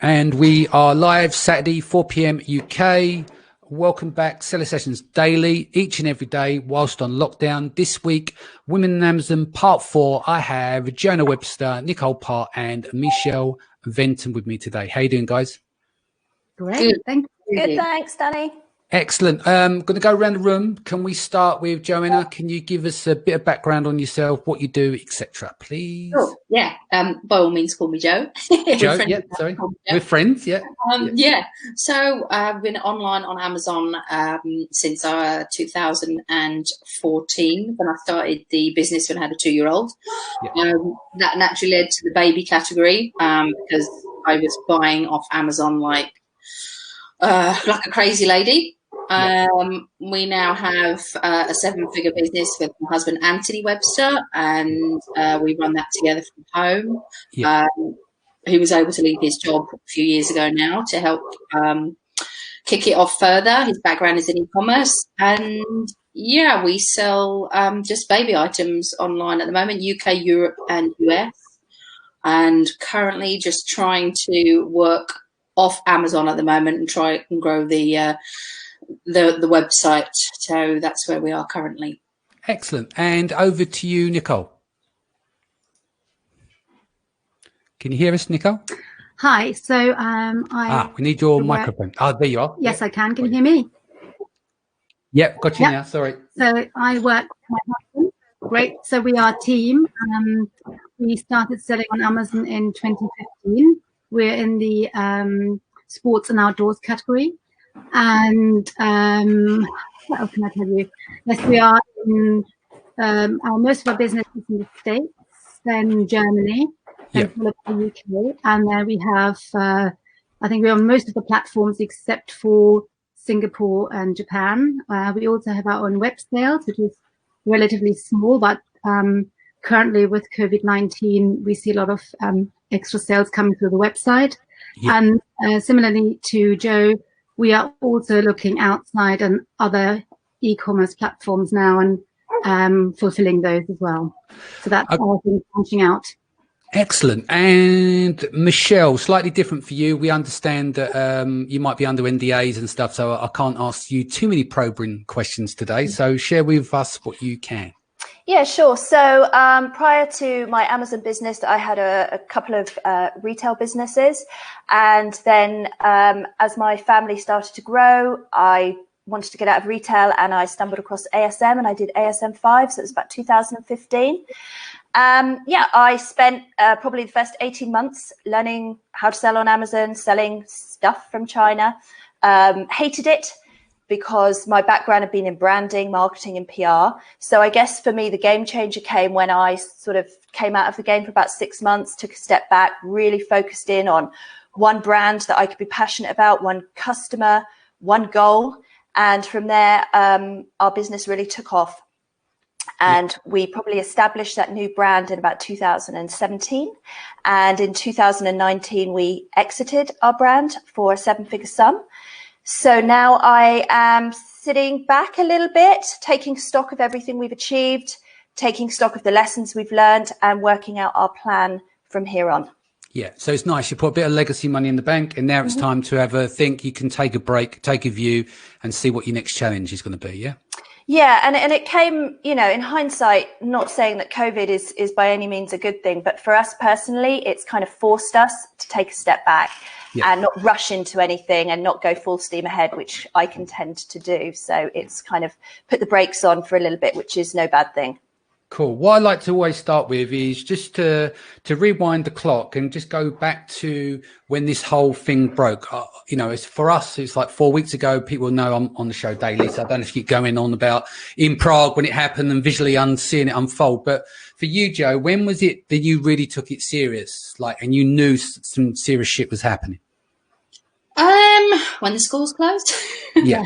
And we are live Saturday, 4 p.m. UK. Welcome back. Seller Sessions daily, each and every day, whilst on lockdown. This week, Women in Amazon Part 4. I have Joanna Webster, Nicole Parr, and Michelle Venton with me today. How you doing, guys? Great. Good. Thank you. Good, thanks, Danny. Excellent. Going to go around the room. Can we start with Joanna? Can you give us a bit of background on yourself, what you do, etc., please? Sure. Yeah. By all means, call me Jo. Jo, yeah, sorry. We're friends, yeah. Yeah. So I've been online on Amazon since 2014 when I started the business when I had a 2-year-old. Yeah. That naturally led to the baby category because I was buying off Amazon like a crazy lady. We now have a 7-figure business with my husband, Anthony Webster, and we run that together from home. Yeah. He was able to leave his job a few years ago now to help kick it off further. His background is in e-commerce. And, yeah, we sell just baby items online at the moment, UK, Europe, and US. And currently just trying to work off Amazon at the moment and try and grow the website. So that's where we are currently. Excellent. And over to you, Nicole. Can you hear us, Nicole? Hi. So we need your microphone. There you are. Yes, I can. Can you hear me? Yep, got you now. Sorry. So I work with my husband. Great. So we are a team. We started selling on Amazon in 2015. We're in the sports and outdoors category. And what else can I tell you? Yes, we are in most of our business is in the States, then Germany, then the UK, and then we have I think we're on most of the platforms except for Singapore and Japan. We also have our own web sales, which is relatively small, but currently with COVID-19, we see a lot of extra sales coming through the website. Yeah. And similarly to Jo, we are also looking outside on other e-commerce platforms now and fulfilling those as well. So that's all things branching out. Excellent. And Michelle, slightly different for you. We understand that you might be under NDAs and stuff, so I can't ask you too many probing questions today. So share with us what you can. Yeah, sure. So prior to my Amazon business, I had a couple of retail businesses. And then as my family started to grow, I wanted to get out of retail and I stumbled across ASM and I did ASM 5. So it was about 2015. I spent probably the first 18 months learning how to sell on Amazon, selling stuff from China. Hated it, because my background had been in branding, marketing, and PR. So I guess for me, the game changer came when I sort of came out of the game for about 6 months, took a step back, really focused in on one brand that I could be passionate about, one customer, one goal. And from there, our business really took off. And we probably established that new brand in about 2017. And in 2019, we exited our brand for a 7-figure sum. So now I am sitting back a little bit, taking stock of everything we've achieved, taking stock of the lessons we've learned and working out our plan from here on. Yeah, so it's nice. You put a bit of legacy money in the bank and now it's time to have a think. You can take a break, take a view and see what your next challenge is going to be, yeah? Yeah, and it came, in hindsight, not saying that COVID is by any means a good thing, but for us personally, it's kind of forced us to take a step back. Yeah. And not rush into anything and not go full steam ahead, which I can tend to do. So it's kind of put the brakes on for a little bit, which is no bad thing. Cool. What I like to always start with is just to rewind the clock and just go back to when this whole thing broke. It's for us, it's like 4 weeks ago. People know I'm on the show daily, so I don't know if you keep going on about in Prague when it happened and visually seeing it unfold. But for you, Jo, when was it that you really took it serious, and you knew some serious shit was happening? When the schools closed. Yeah.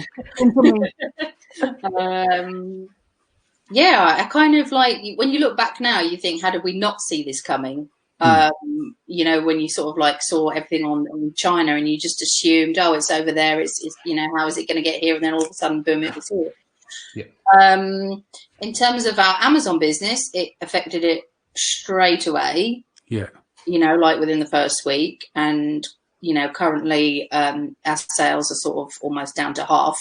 I kind of when you look back now, you think, how did we not see this coming? When you sort of saw everything on China and you just assumed, it's over there. It's how is it going to get here? And then all of a sudden, boom, it was here. Yeah. In terms of our Amazon business, it affected it straight away. Yeah. like within the first week. And, currently our sales are sort of almost down to half.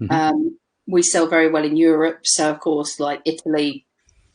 Mm-hmm. We sell very well in Europe. So, of course, like Italy,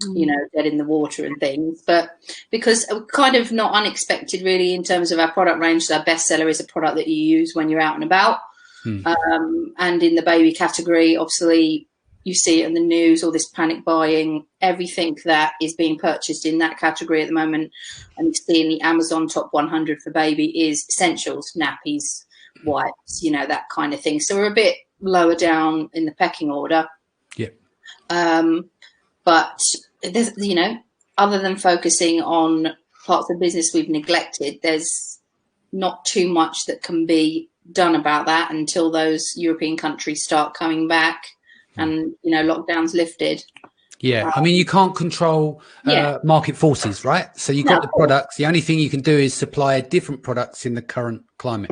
dead in the water and things. But because kind of not unexpected, really, in terms of our product range, our bestseller is a product that you use when you're out and about. And in the baby category, obviously, you see it in the news, all this panic buying, everything that is being purchased in that category at the moment. And you see in the Amazon top 100 for baby is essentials, nappies, wipes, that kind of thing. So we're a bit lower down in the pecking order. Yeah. But there's, other than focusing on parts of business we've neglected, there's not too much that can be done about that until those European countries start coming back and, lockdowns lifted. Yeah. I mean, you can't control market forces, right? So you've got the products. The only thing you can do is supply different products in the current climate.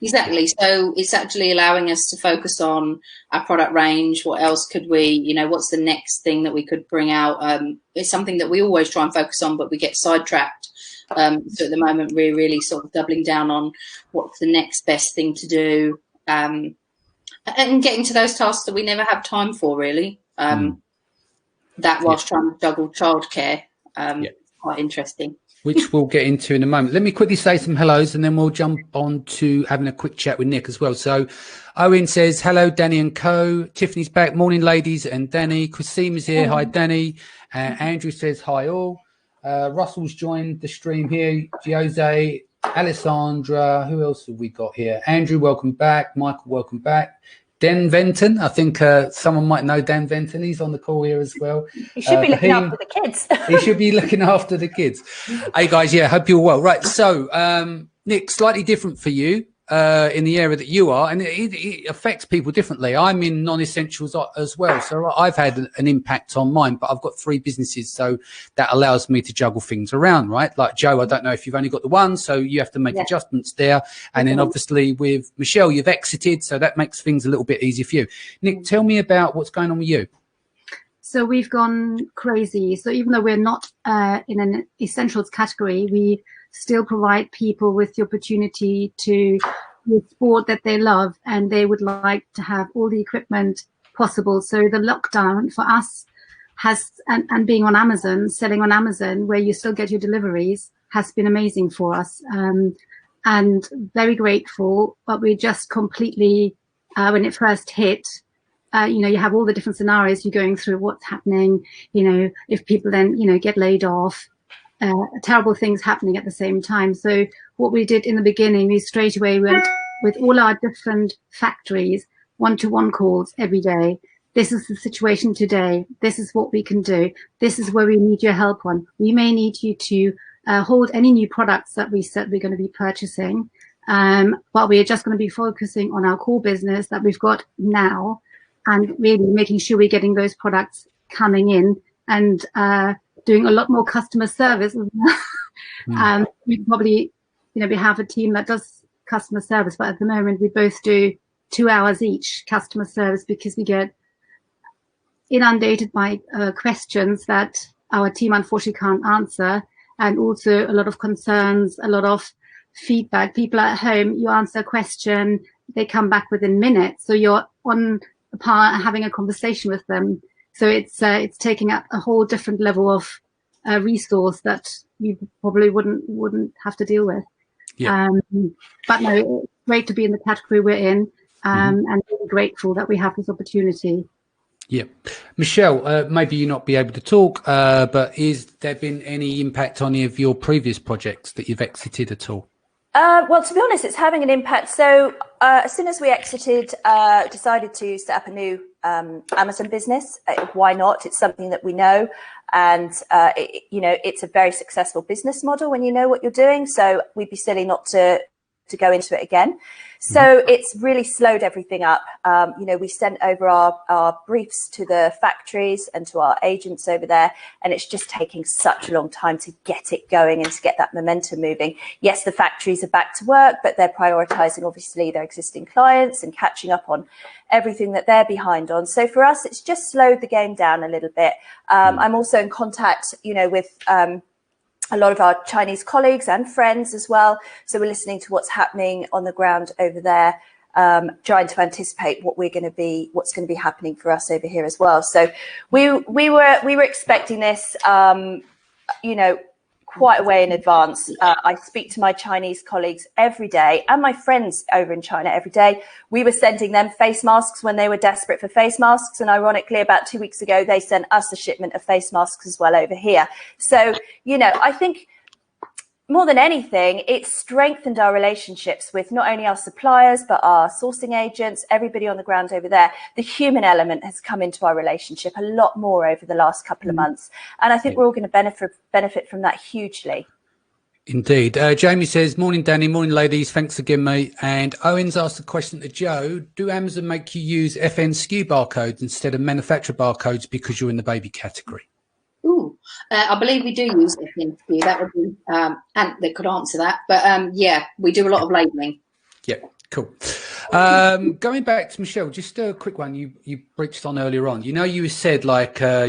Exactly. So it's actually allowing us to focus on our product range. What else could we, what's the next thing that we could bring out? It's something that we always try and focus on, but we get sidetracked. So at the moment, we're really sort of doubling down on what's the next best thing to do, and getting to those tasks that we never have time for, really. That whilst trying to juggle childcare, quite interesting. Which we'll get into in a moment. Let me quickly say some hellos and then we'll jump on to having a quick chat with Nick as well. So Owen says, hello, Danny and co. Tiffany's back. Morning, ladies and Danny. Christine is here. Hi, Danny. Andrew says, hi, all. Russell's joined the stream here. Jose, Alessandra. Who else have we got here? Andrew, welcome back. Michael, welcome back. Dan Venton, I think someone might know Dan Venton. He's on the call here as well. He should be looking after the kids. He should be looking after the kids. Hey, guys, hope you're well. Right, so, Nick, slightly different for you in the area that you are, and it affects people differently. I'm in non-essentials as well, so I've had an impact on mine, but I've got 3 businesses, so that allows me to juggle things around, right? Like Joe, I don't know if you've only got the one, so you have to make adjustments there. And then obviously with Michelle, you've exited, so that makes things a little bit easier for you. Nick, tell me about what's going on with you. So we've gone crazy. So even though we're not in an essentials category, we still provide people with the opportunity to do a sport that they love and they would like to have all the equipment possible. So the lockdown for us has, and being on Amazon, selling on Amazon, where you still get your deliveries, has been amazing for us. And very grateful, but we just completely, when it first hit, you have all the different scenarios you're going through, what's happening, if people then, get laid off, terrible things happening at the same time. So what we did in the beginning, we straight away went with all our different factories, one-to-one calls every day. This is the situation today. This is what we can do. This is where we need your help on. We may need you to hold any new products that we said we're going to be purchasing. But we are just going to be focusing on our core business that we've got now and really making sure we're getting those products coming in and doing a lot more customer service. We probably, we have a team that does customer service, but at the moment we both do 2 hours each customer service because we get inundated by questions that our team unfortunately can't answer, and also a lot of concerns, a lot of feedback. People at home, you answer a question, they come back within minutes, so you're on a par having a conversation with them. So it's taking up a whole different level of resource that you probably wouldn't have to deal with. Yeah. But no, it's great to be in the category we're in, and really grateful that we have this opportunity. Yeah. Michelle, maybe you not be able to talk, but is there been any impact on any of your previous projects that you've exited at all? Well, to be honest, it's having an impact. So as soon as we exited, decided to set up a new Amazon business. Why not? It's something that we know. And, it's a very successful business model when you know what you're doing. So we'd be silly not to go into it again. So it's really slowed everything up. We sent over our briefs to the factories and to our agents over there, and it's just taking such a long time to get it going and to get that momentum moving. Yes, the factories are back to work, but they're prioritizing obviously their existing clients and catching up on everything that they're behind on. So for us, it's just slowed the game down a little bit. I'm also in contact, with a lot of our Chinese colleagues and friends as well. So we're listening to what's happening on the ground over there, trying to anticipate what's going to be happening for us over here as well. So we were expecting this, quite a way in advance. I speak to my Chinese colleagues every day and my friends over in China every day. We were sending them face masks when they were desperate for face masks. And ironically, about 2 weeks ago, they sent us a shipment of face masks as well over here. So, I think more than anything, it's strengthened our relationships with not only our suppliers, but our sourcing agents, everybody on the ground over there. The human element has come into our relationship a lot more over the last couple of months. And I think we're all going to benefit from that hugely. Indeed. Jamie says, morning, Danny. Morning, ladies. Thanks again, mate. And Owen's asked a question to Joe. Do Amazon make you use FN SKU barcodes instead of manufacturer barcodes because you're in the baby category? Ooh, I believe we do use FNSQ. That would be, and they could answer that. But yeah, we do a lot of labelling. Yeah, cool. Going back to Michelle, just a quick one. You breached on earlier on. You said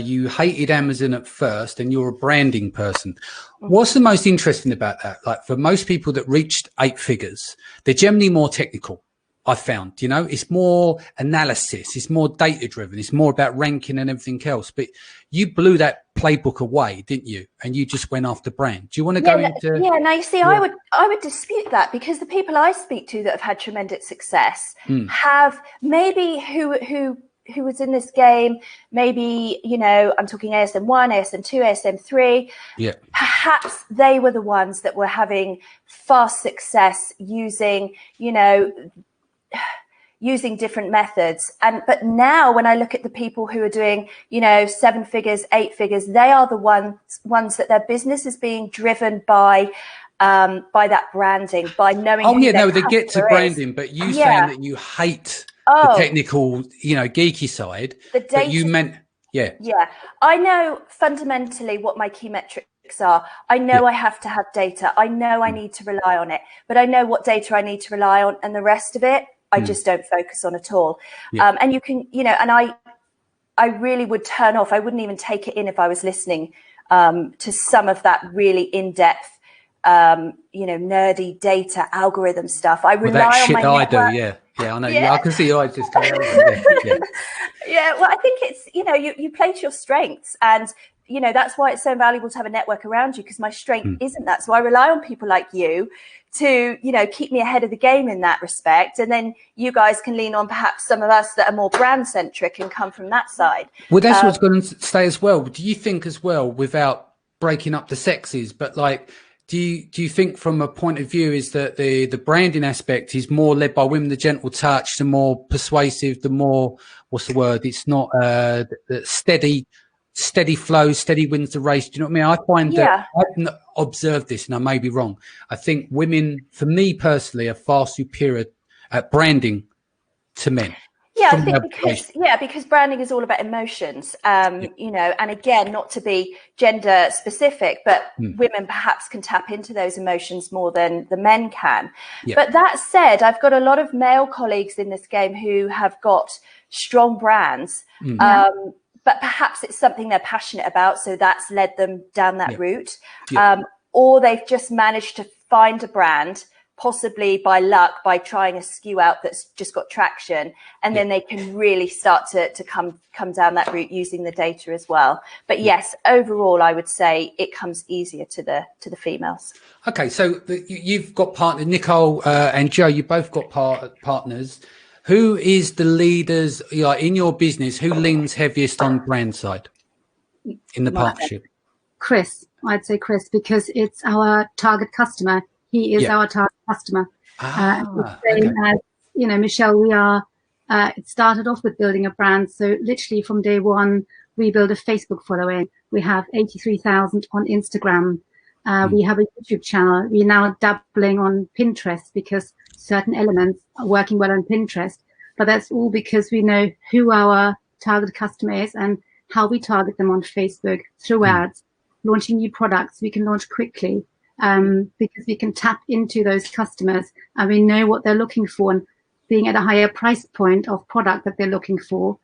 you hated Amazon at first, and you're a branding person. What's the most interesting about that? Like for most people that reached 8 figures, they're generally more technical. I found, it's more analysis, it's more data driven, it's more about ranking and everything else. But you blew that playbook away, didn't you? And you just went after brand. Do you want to go into? Yeah, now you see, I would dispute that, because the people I speak to that have had tremendous success have maybe who was in this game, maybe, I'm talking ASM 1, ASM 2, ASM 3. Yeah. Perhaps they were the ones that were having fast success using, using different methods. But now when I look at the people who are doing, 7 figures, 8 figures, they are the ones that their business is being driven by that branding, by knowing. Oh, yeah, no, they get to branding, but you saying that you hate the technical, geeky side. The data, but you meant, yeah. Yeah, I know fundamentally what my key metrics are. I know I have to have data. I know I need to rely on it, but I know what data I need to rely on, and the rest of it, I just don't focus on at all. Yeah. And you can, and I really would turn off. I wouldn't even take it in if I was listening to some of that really in-depth, nerdy data algorithm stuff. I rely on my network. Yeah, I know. Yeah. I can see your eyes just going over. Yeah, well, I think it's, you play to your strengths, and, that's why it's so valuable to have a network around you, because my strength isn't that. So I rely on people like you to, keep me ahead of the game in that respect. And then you guys can lean on perhaps some of us that are more brand centric and come from that side. Well, that's what's going to stay as well. Do you think as well, without breaking up the sexes, but do you think from a point of view is that the branding aspect is more led by women, the gentle touch, the more persuasive, the more, what's the word? It's not the steady flow, steady wins the race. Do you know what I mean? I find that I've observed this, and I may be wrong. I think women, for me personally, are far superior at branding to men. Yeah, I think because branding is all about emotions, and again, not to be gender specific, but women perhaps can tap into those emotions more than the men can. Yeah. But that said, I've got a lot of male colleagues in this game who have got strong brands, but perhaps it's something they're passionate about, so that's led them down that route, or they've just managed to find a brand, possibly by luck, by trying a SKU out that's just got traction, and then they can really start to come down that route using the data as well. But yes, overall, I would say it comes easier to the females. Okay, so you've got partners, Nicole and Joe. You both got partners. Who is the leaders in your business? Who leans heaviest on brand side in the partnership? Chris, I'd say Chris, because it's our target customer. He is our target customer. Michelle, we are, it started off with building a brand. So literally from day one, we build a Facebook following. We have 83,000 on Instagram. We have a YouTube channel. We're now dabbling on Pinterest because certain elements are working well on Pinterest. But that's all because we know who our target customer is and how we target them on Facebook through ads, launching new products. We can launch quickly. Because we can tap into those customers and we know what they're looking for, and being at a higher price point of product that they're looking for,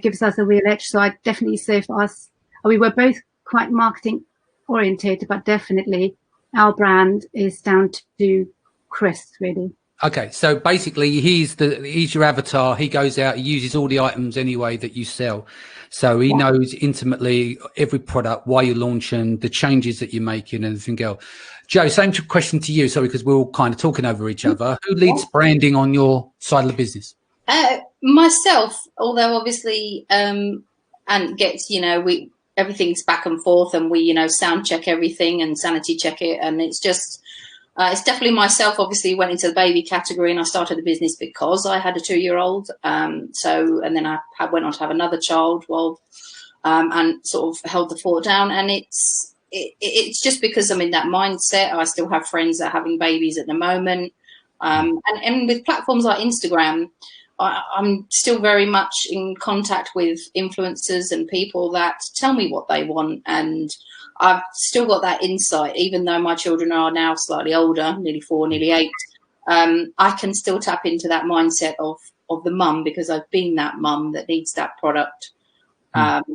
gives us a real edge. So I definitely say for us, we were both quite marketing orientated, but definitely our brand is down to Chris, really. Okay, so basically he's your avatar. He goes out, he uses all the items anyway that you sell. So he knows intimately every product, why you're launching, the changes that you're making and everything else. Joe, same question to you, sorry, because we're all kind of talking over each other. Who leads branding on your side of the business? Myself, although obviously, and gets, everything's back and forth, and we, sound check everything and sanity check it. And it's just, it's definitely myself. Obviously went into the baby category, and I started the business because I had a 2-year-old. And then I went on to have another child, and sort of held the fort down. And it's just because I'm in that mindset. I still have friends that are having babies at the moment. And with platforms like Instagram, I'm still very much in contact with influencers and people that tell me what they want. And I've still got that insight, even though my children are now slightly older, nearly 4, nearly 8. I can still tap into that mindset of the mum, because I've been that mum that needs that product. And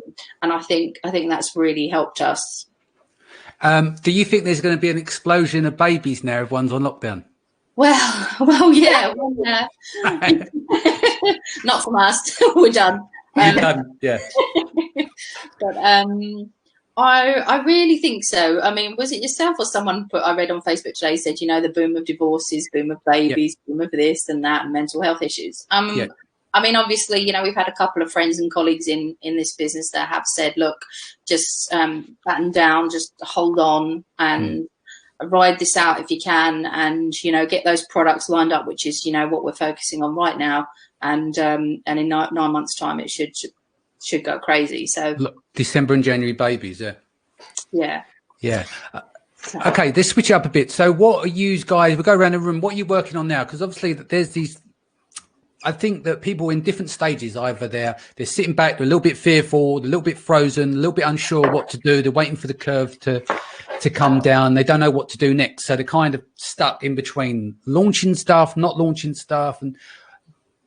I think that's really helped us. Do you think there's going to be an explosion of babies now everyone's on lockdown? Well, yeah. Not from us. We're done. Yeah. But I really think so. I mean, was it yourself or someone I read on Facebook today said, the boom of divorces, boom of babies, boom of this and that, and mental health issues. I mean, obviously, we've had a couple of friends and colleagues in this business that have said, look, just batten down, just hold on and ride this out if you can, and, get those products lined up, which is, what we're focusing on right now. And in 9 months' time, it should go crazy. So look, December and January babies, yeah. Okay, let's switch up a bit. So what are you guys, we'll go around the room, what are you working on now? Because obviously there's these, I think that people in different stages, either they're sitting back, they're a little bit fearful, they're a little bit frozen, a little bit unsure what to do, they're waiting for the curve to come down, they don't know what to do next, so they're kind of stuck in between launching stuff, not launching stuff. And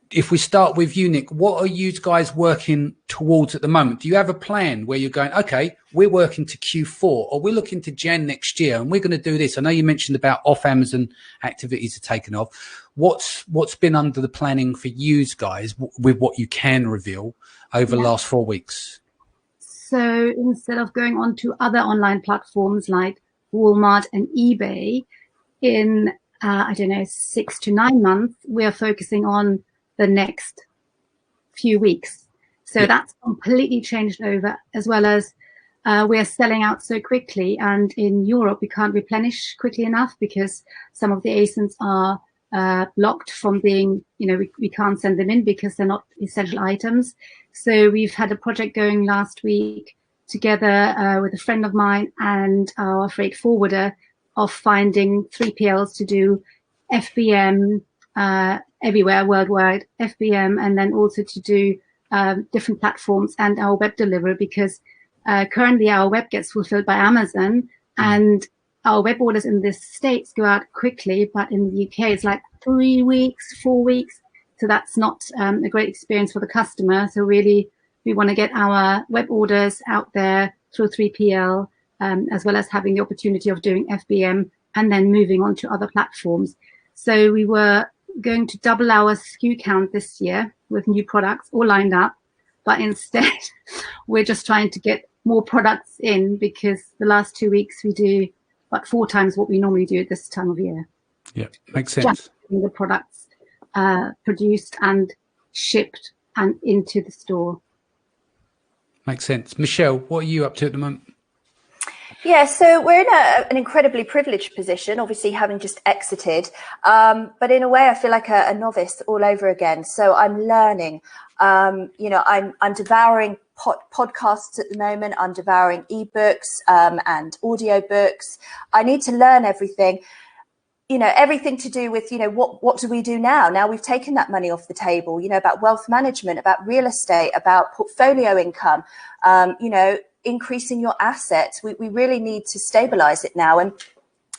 if we start with you, Nick, what are you guys working towards at the moment? Do you have a plan where you're going, okay, we're working to Q4, or we're looking to Jan next year and we're going to do this? I know you mentioned about off Amazon activities are taken off. What's been under the planning for you guys with what you can reveal over the last 4 weeks? So instead of going on to other online platforms like Walmart and eBay, in, 6 to 9 months, we are focusing on the next few weeks. So that's completely changed over, as well as we are selling out so quickly. And in Europe, we can't replenish quickly enough because some of the ASINs are blocked from being, we can't send them in because they're not essential items. So we've had a project going last week together with a friend of mine and our freight forwarder of finding 3PLs to do FBM everywhere worldwide, FBM, and then also to do different platforms and our web delivery, because currently our web gets fulfilled by Amazon and our web orders in the States go out quickly, but in the UK it's like 3 weeks, 4 weeks. So that's not a great experience for the customer. So really we want to get our web orders out there through 3PL, as well as having the opportunity of doing FBM and then moving on to other platforms. So we were going to double our SKU count this year with new products all lined up, but instead we're just trying to get more products in, because the last 2 weeks we do about 4 times what we normally do at this time of year. Yeah, makes sense. Just getting the products produced and shipped and into the store. Makes sense. Michelle, what are you up to at the moment? Yeah, so we're in an incredibly privileged position, obviously having just exited. But in a way, I feel like a novice all over again. So I'm learning. I'm devouring podcasts at the moment. I'm devouring ebooks and audiobooks. I need to learn everything. Everything to do with, what do we do now? Now we've taken that money off the table, about wealth management, about real estate, about portfolio income, increasing your assets. We really need to stabilize it now. And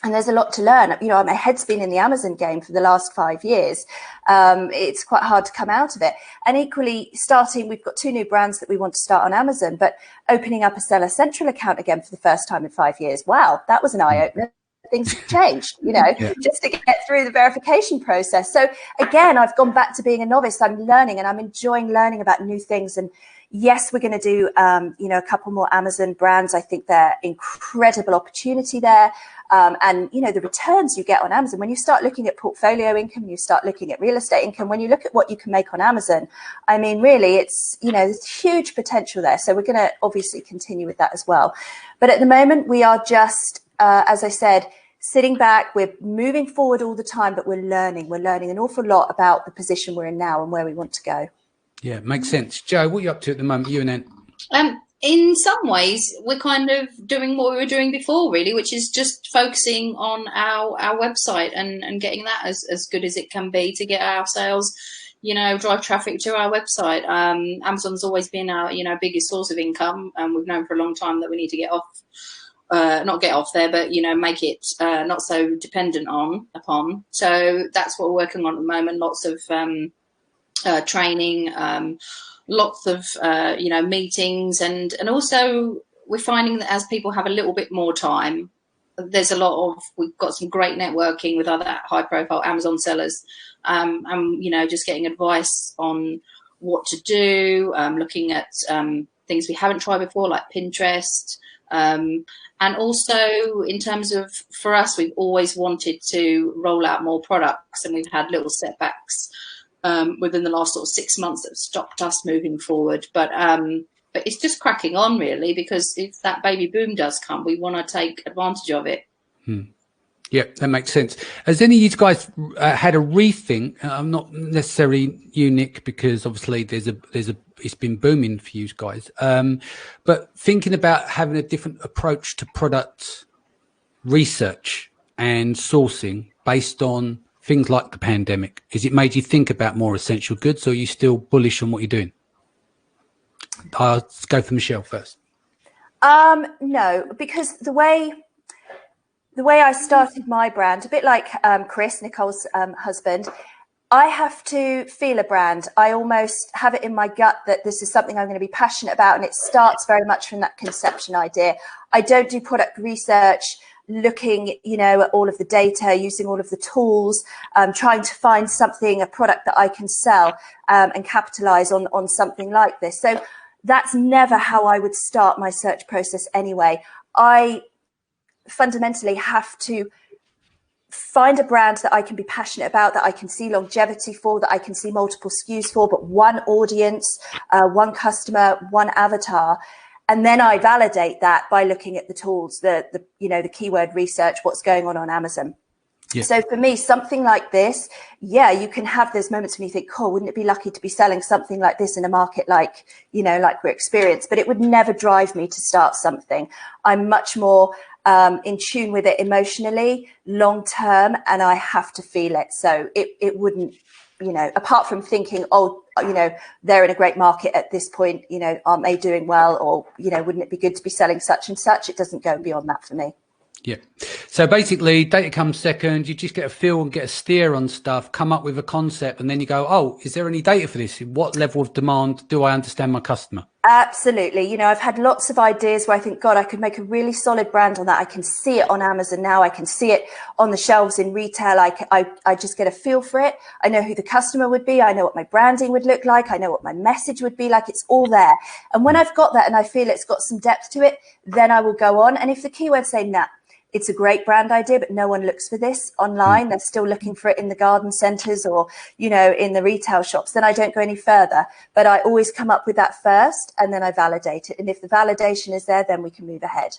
And there's a lot to learn. You know, my head's been in the Amazon game for the last 5 years. It's quite hard to come out of it. And equally, we've got 2 new brands that we want to start on Amazon, but opening up a Seller Central account again for the first time in 5 years. Wow, that was an eye-opener. Things have changed, you know, just to get through the verification process. So again, I've gone back to being a novice. I'm learning, and I'm enjoying learning about new things. And yes, we're going to do, you know, a couple more Amazon brands. I think they're incredible opportunity there. And, you know, the returns you get on Amazon, when you start looking at portfolio income, you start looking at real estate income, when you look at what you can make on Amazon, I mean, really, it's, you know, there's huge potential there. So we're going to obviously continue with that as well. But at the moment, we are just, as I said, sitting back, we're moving forward all the time, but we're learning an awful lot about the position we're in now and where we want to go. Yeah, makes sense. Jo, what are you up to at the moment, you and Anne? In some ways, we're kind of doing what we were doing before, really, which is just focusing on our website and getting that as good as it can be to get our sales, you know, drive traffic to our website. Amazon's always been our, you know, biggest source of income, and we've known for a long time that we need to get off. Not get off there, but, you know, make it not so dependent upon. So that's what we're working on at the moment. Lots of training, lots of, you know, meetings. And also we're finding that as people have a little bit more time, we've got some great networking with other high profile Amazon sellers, and, you know, just getting advice on what to do, looking at things we haven't tried before, like Pinterest. And also in terms of, for us, we've always wanted to roll out more products, and we've had little setbacks within the last sort of 6 months that have stopped us moving forward. But it's just cracking on, really, because if that baby boom does come, we want to take advantage of it. Yeah, that makes sense. Has any of you guys had a rethink? Not necessarily unique, because obviously it's been booming for you guys. But thinking about having a different approach to product research and sourcing based on things like the pandemic. Has it made you think about more essential goods, or are you still bullish on what you're doing? I'll go for Michelle first. No, because the way I started my brand, a bit like Chris, Nicole's husband, I have to feel a brand. I almost have it in my gut that this is something I'm going to be passionate about, and it starts very much from that conception idea. I don't do product research looking, you know, at all of the data, using all of the tools, trying to find something, a product that I can sell and capitalize on something like this. So that's never how I would start my search process anyway. I fundamentally have to find a brand that I can be passionate about, that I can see longevity for, that I can see multiple SKUs for, but one audience, one customer, one avatar. And then I validate that by looking at the tools, the you know, the keyword research, what's going on Amazon. Yeah. So for me, something like this, yeah, you can have those moments when you think, oh, wouldn't it be lucky to be selling something like this in a market like, you know, like we're experienced, but it would never drive me to start something. I'm much more in tune with it emotionally, long term, and I have to feel it. So it wouldn't, you know, apart from thinking, oh, you know, they're in a great market at this point, you know, aren't they doing well? Or, you know, wouldn't it be good to be selling such and such? It doesn't go beyond that for me. Yeah. So basically data comes second. You just get a feel and get a steer on stuff, come up with a concept, and then you go, oh, is there any data for this? What level of demand do I understand my customer? Absolutely. You know, I've had lots of ideas where I think, God, I could make a really solid brand on that. I can see it on Amazon now. I can see it on the shelves in retail. I just get a feel for it. I know who the customer would be. I know what my branding would look like. I know what my message would be like. It's all there. And when I've got that and I feel it's got some depth to it, then I will go on. And if the keywords say, nah, it's a great brand idea, but no one looks for this online, they're still looking for it in the garden centres or, you know, in the retail shops, then I don't go any further. But I always come up with that first, and then I validate it. And if the validation is there, then we can move ahead.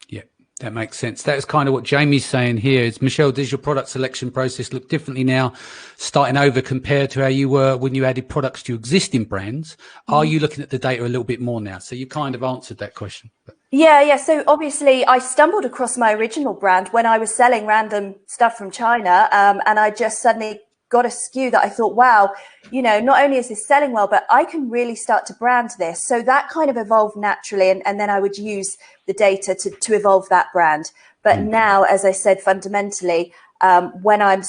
Yeah, that makes sense. That's kind of what Jamie's saying here is, Michelle, does your product selection process look differently now, starting over compared to how you were when you added products to your existing brands? Are you looking at the data a little bit more now? So you kind of answered that question. Yeah. So obviously I stumbled across my original brand when I was selling random stuff from China. And I just suddenly got a SKU that I thought, wow, you know, not only is this selling well, but I can really start to brand this. So that kind of evolved naturally. And then I would use the data to evolve that brand. But now, as I said, fundamentally, when I'm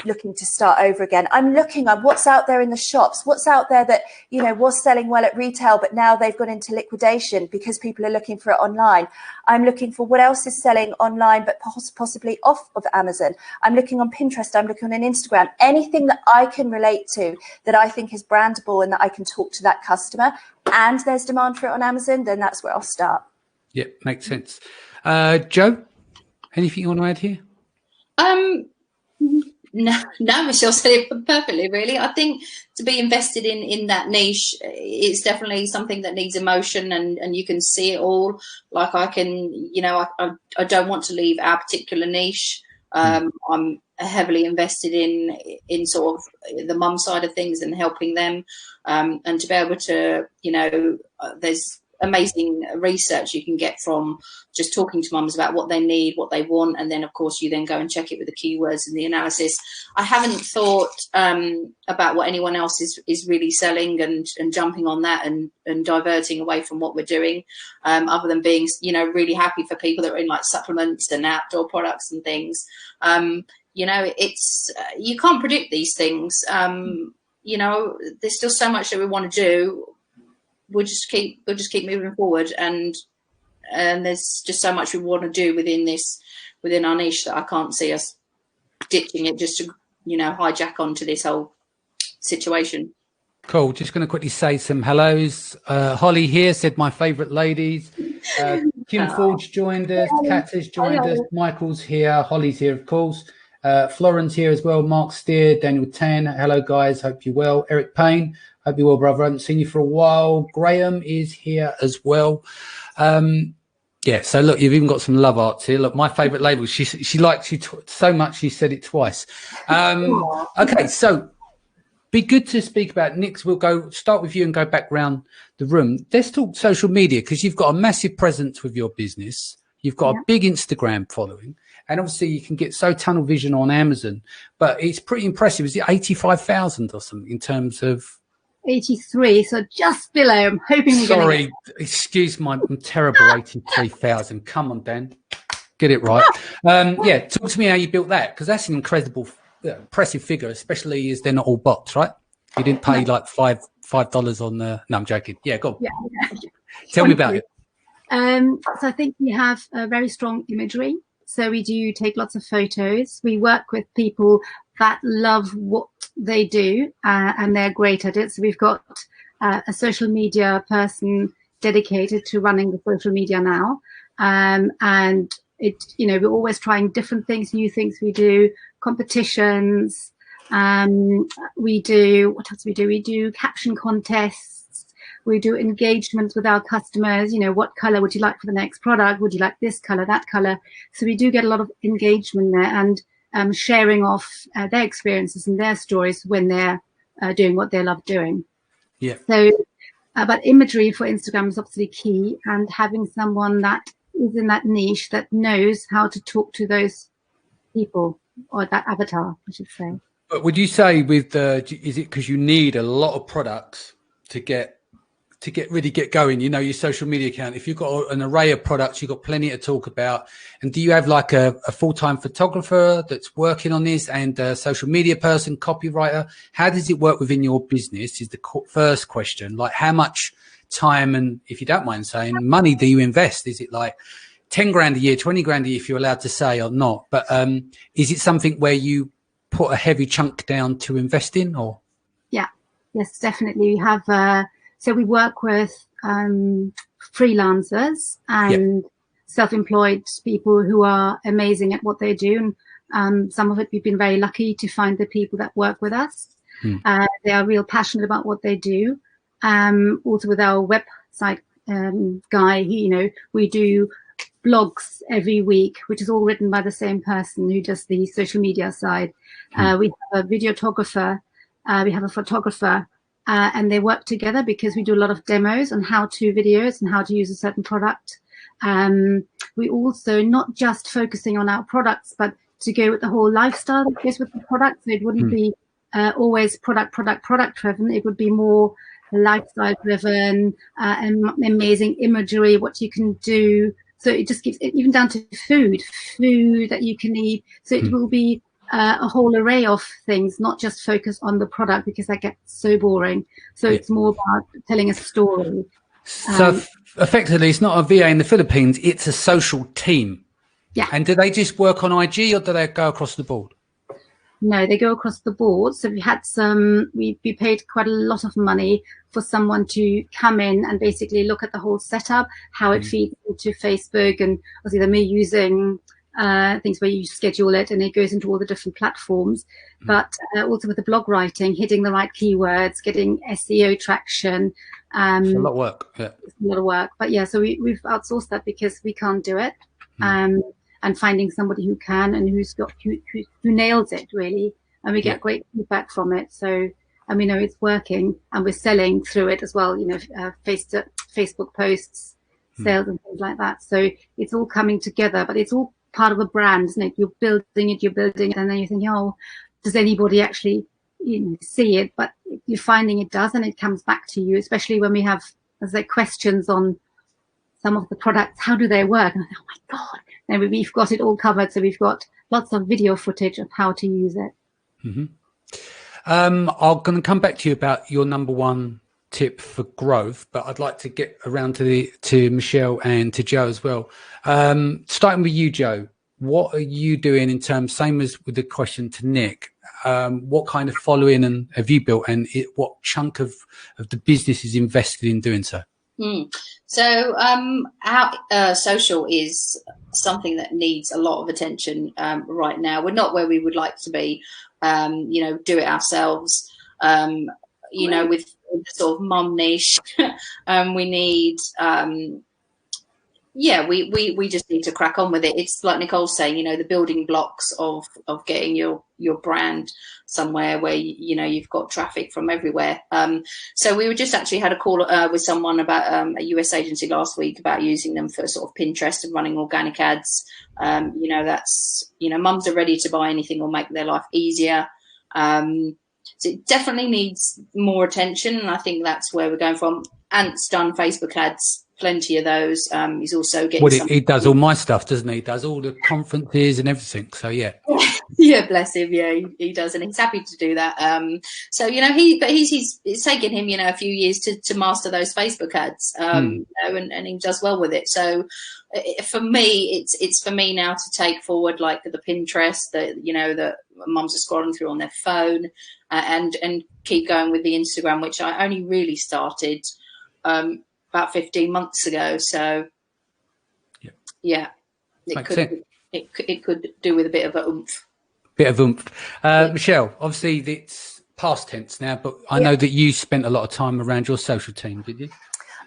looking to start over again, I'm looking at what's out there in the shops, what's out there that, you know, was selling well at retail, but now they've gone into liquidation because people are looking for it online. I'm looking for what else is selling online, but possibly off of Amazon. I'm looking on Pinterest. I'm looking on Instagram. Anything that I can relate to that I think is brandable and that I can talk to that customer, and there's demand for it on Amazon, then that's where I'll start. Yeah, makes sense. Joe, anything you want to add here? No, Michelle said it perfectly, really. I think to be invested in that niche, it's definitely something that needs emotion, and you can see it all. Like I can, you know, I don't want to leave our particular niche. I'm heavily invested in sort of the mum side of things and helping them, and to be able to, you know, there's amazing research you can get from just talking to mums about what they need, what they want, and then of course you then go and check it with the keywords and the analysis. I haven't thought about what anyone else is really selling and jumping on that and diverting away from what we're doing, other than being, you know, really happy for people that are in like supplements and outdoor products and things. You know, it's you can't predict these things. You know, there's still so much that we want to do. We'll just keep moving forward, and there's just so much we want to do within our niche that I can't see us ditching it just to, you know, hijack onto this whole situation. Cool. Just going to quickly say some hellos. Holly here said my favourite ladies. Kim Forge joined us. Kat has joined us. Michael's here. Holly's here, of course. Florence here as well. Mark Steer, Daniel Tan. Hello, guys. Hope you're well. Eric Payne. Hope you're well, brother. I haven't seen you for a while. Graham is here as well. Yeah, so look, you've even got some love arts here. Look, my favourite label. She likes you so much she said it twice. Okay, so be good to speak about. Nix, we'll start with you and go back round the room. Let's talk social media, because you've got a massive presence with your business. You've got a big Instagram following. And obviously you can get so tunnel vision on Amazon. But it's pretty impressive. Is it 85,000 or something in terms of... 83, so just below. I'm hoping you're Sorry, excuse my I'm terrible. 83,000. Come on, Dan, get it right. Yeah, talk to me how you built that, because that's an incredible, impressive figure, especially as they're not all bots, right? You didn't pay like $5 on the. No, I'm joking. Yeah, go on. Yeah. Tell me about it. So I think we have a very strong imagery. So we do take lots of photos. We work with people that love what they do, and they're great at it. So we've got a social media person dedicated to running the social media now. And it, you know, we're always trying different things, new things. We do competitions. We do, what else do we do? We do caption contests. We do engagements with our customers. You know, what color would you like for the next product? Would you like this color, that color? So we do get a lot of engagement there, and sharing off their experiences and their stories when they're doing what they love doing. Yeah. So, but imagery for Instagram is obviously key, and having someone that is in that niche that knows how to talk to those people, or that avatar, I should say. But would you say with is it because you need a lot of products to really get going, you know, your social media account? If you've got an array of products, you've got plenty to talk about. And do you have like a full-time photographer that's working on this, and a social media person, copywriter? How does it work within your business is the first question. Like, how much time, and if you don't mind saying, money do you invest? Is it like 10 grand a year, 20 grand a year, if you're allowed to say, or not? But is it something where you put a heavy chunk down to invest in, or? Yeah, yes, definitely. We have, so we work with freelancers and self-employed people who are amazing at what they do. And some of it, we've been very lucky to find the people that work with us. They are real passionate about what they do. Also with our website guy, you know, we do blogs every week, which is all written by the same person who does the social media side. We have a videographer, we have a photographer, and they work together because we do a lot of demos on how-to videos and how to use a certain product. We also not just focusing on our products, but to go with the whole lifestyle that goes with the product. So it wouldn't be always product driven. It would be more lifestyle driven, and amazing imagery, what you can do. So it just gives, even down to food that you can eat. So it will be a whole array of things, not just focus on the product, because that gets so boring. So it's more about telling a story. So effectively, it's not a VA in the Philippines, it's a social team. Yeah. And do they just work on IG, or do they go across the board? No, they go across the board. So we had we paid quite a lot of money for someone to come in and basically look at the whole setup, how it feeds into Facebook, and obviously they're using things where you schedule it and it goes into all the different platforms, but also with the blog writing, hitting the right keywords, getting SEO traction. It's a lot of work. Yeah. It's a lot of work, but yeah, so we've outsourced that because we can't do it. And finding somebody who can and who nails it really, and we get great feedback from it. So, and we know it's working, and we're selling through it as well. Facebook posts, sales, and things like that. So it's all coming together, but it's all part of a brand, isn't it? You're building it, and then you're thinking, oh, does anybody actually see it? But you're finding it does, and it comes back to you, especially when we have, as there questions on some of the products, how do they work? And I think, oh my God. And we've got it all covered. So we've got lots of video footage of how to use it. I'm going to come back to you about your number one tip for growth, but I'd like to get around to Michelle and to Joe as well. Starting with you, Joe, what are you doing in terms, same as with the question to Nick, what kind of following have you built, and what chunk of the business is invested in doing so? So our social is something that needs a lot of attention right now. We're not where we would like to be, do it ourselves, with the sort of mum niche. We need, we just need to crack on with it. It's like Nicole's saying, the building blocks of getting your brand somewhere where, you've got traffic from everywhere. So we just actually had a call with someone about a US agency last week about using them for sort of Pinterest and running organic ads. That's, mums are ready to buy anything or make their life easier. So it definitely needs more attention. And I think that's where we're going from. Ant's done Facebook ads, plenty of those. He's also getting he does all my stuff, doesn't he? He does all the conferences and everything. So yeah. Yeah, bless him. Yeah, he does, and he's happy to do that. So it's taken him a few years to master those Facebook ads. And he does well with it. So for me, it's for me now to take forward like the Pinterest that mums are scrolling through on their phone, and keep going with the Instagram, which I only really started about 15 months ago. So yeah, it could do with a bit of a oomph. Michelle, obviously it's past tense now, but I know that you spent a lot of time around your social team, did you?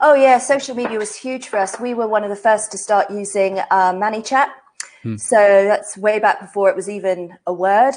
Oh yeah, social media was huge for us. We were one of the first to start using ManyChat. So that's way back before it was even a word.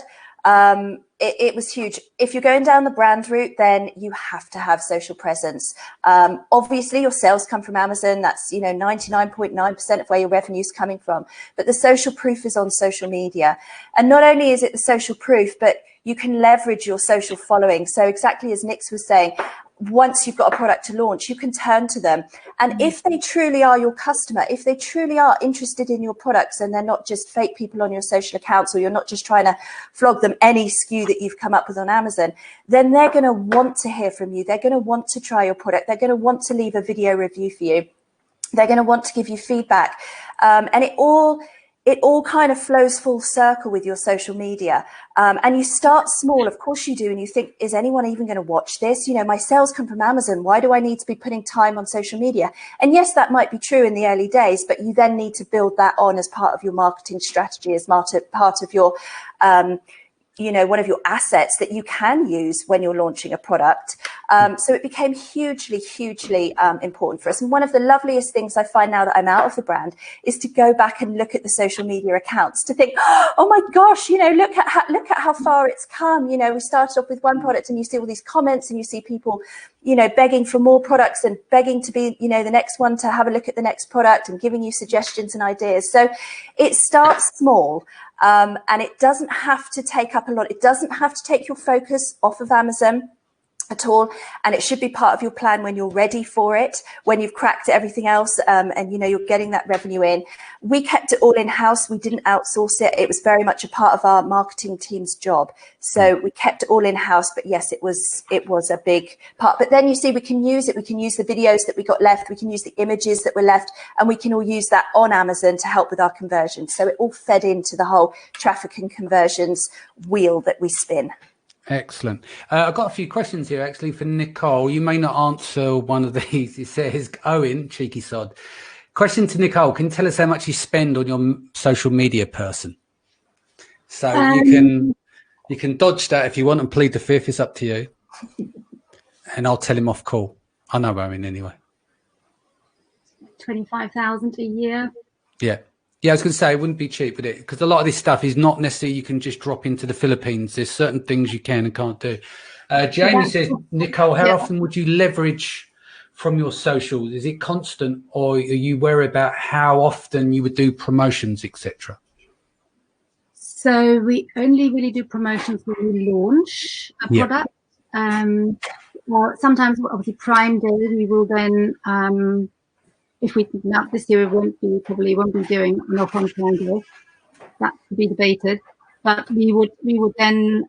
It was huge. If you're going down the brand route, then you have to have social presence. Obviously, your sales come from Amazon. That's 99.9% of where your revenue is coming from. But the social proof is on social media. And not only is it the social proof, but you can leverage your social following. So exactly as Nix was saying, once you've got a product to launch, you can turn to them. And if they truly are your customer, if they truly are interested in your products and they're not just fake people on your social accounts, or you're not just trying to flog them any SKU that you've come up with on Amazon, then they're going to want to hear from you. They're going to want to try your product. They're going to want to leave a video review for you. They're going to want to give you feedback. And it all kind of flows full circle with your social media. And you start small, of course you do, and you think, is anyone even going to watch this? My sales come from Amazon. Why do I need to be putting time on social media? And yes, that might be true in the early days, but you then need to build that on as part of your marketing strategy, as part of your one of your assets that you can use when you're launching a product. So it became hugely, hugely important for us. And one of the loveliest things I find now that I'm out of the brand is to go back and look at the social media accounts, to think, oh my gosh, look at how far it's come. We started off with one product and you see all these comments and you see people, begging for more products and begging to be, the next one to have a look at the next product and giving you suggestions and ideas. So it starts small. And it doesn't have to take up a lot. It doesn't have to take your focus off of Amazon. at all, and it should be part of your plan when you're ready for it, when you've cracked everything else, and you're getting that revenue in. We kept it all in-house. We didn't outsource it. It was very much a part of our marketing team's job, so we kept it all in-house. But yes, it was a big part. But then you see, we can use it. We can use the videos that we got left. We can use the images that were left, and we can all use that on Amazon to help with our conversions. So it all fed into the whole traffic and conversions wheel that we spin. Excellent. I've got a few questions here, actually, for Nicole. You may not answer one of these. It says, Owen, cheeky sod. Question to Nicole. Can you tell us how much you spend on your social media person? So you can dodge that if you want and plead the fifth. It's up to you. And I'll tell him off call. I know Owen anyway. 25,000 a year. Yeah. Yeah, I was going to say, it wouldn't be cheap, would it? Because a lot of this stuff is not necessarily you can just drop into the Philippines. There's certain things you can and can't do. Jamie says, Nicole, how often would you leverage from your socials? Is it constant, or are you worried about how often you would do promotions, etc.? So we only really do promotions when we launch a product. Well, sometimes, obviously, Prime Day, we will then... if we now this year, we probably won't be doing an offer on Prime Day. That could be debated, but we would then